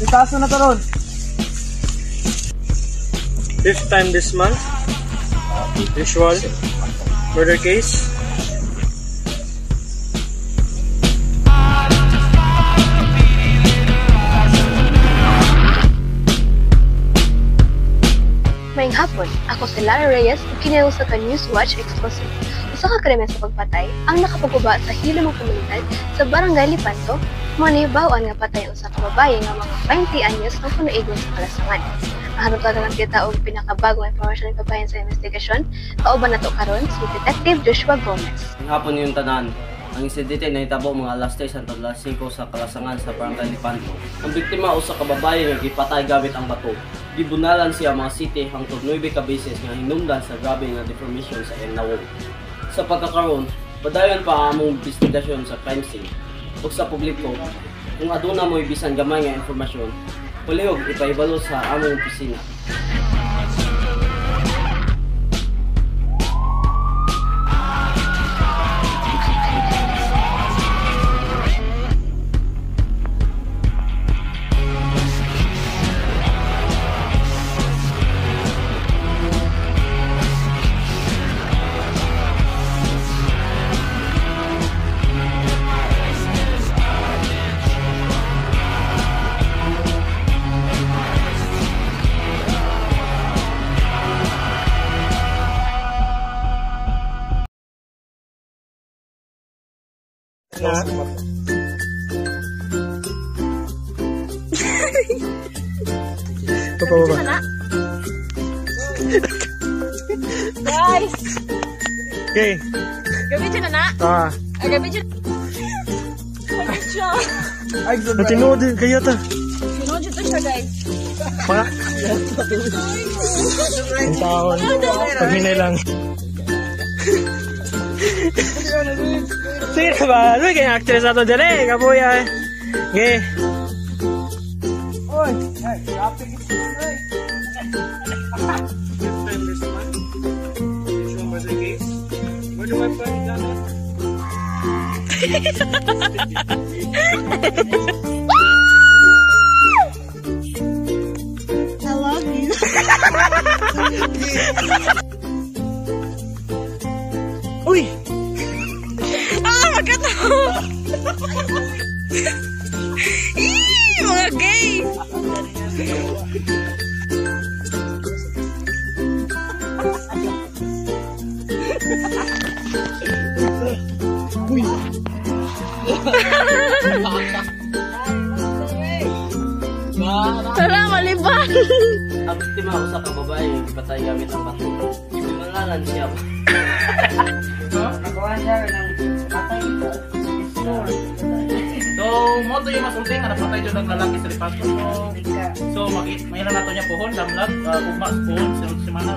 Itaso na taron. 5th time this month. Usual murder case. Maayong hapon, ako si Lara Reyes ug kini usa ka Newswatch exclusive. Usa ka krimen sa pagpatay ang nakapagguba sa hilomong komunidad sa Barangay Lipanto, mao ni bawaan nga patay usa ka babaye nga mga 20 anyos ang punuigon sa Kalasangan. Ang hanutagan kita og pinakabagong impormasyon ni papayan sa investigasyon, kauban nato karon si Detective Joshua Gomez. Ang hapon yung tanan, ang insidente na hitabo mga alas 3 hangtod alas 5 sa Kalasangan sa Barangay Lipanto. Ang biktima usa ka babaye nga gipatay gamit ang bato. Gibunalan siya mga city hangtod 9 ka beses nga hinungdan sa grabe nga deformation sa Enawong. Sa pagkakaroon, padayon pa ang among investigasyon sa crime scene. Ug sa publiko, kung aduna mo'y bisan gamay nga informasyon, palihog ipaibalo sa among opisina. Guys, Okay. gabi dyan na. Gabi dyan. Gabi siya. Ay, Tinood din kaya ta. Sino dito siya, guys? Para. Ang taon. Paghinay lang. Sige na ba? Ano kaya actress na to dyan eh? Kapuya eh. Okay. oy, ay, traffic ito, oy. Where do I put it down? I love you. Uy! Ah, maganda! Mga gay! Tara, maliban! Ang biktima usa ka babae nga gipatay gamit ang bato. Gibunalan siya. Nagawa siya ng patay ito. So, mo to yung masulting nga napatay dyan ng lalaki sa Lipanto. So, mahirap nato niya pohon, damlag, ugma pohon, sunod semana.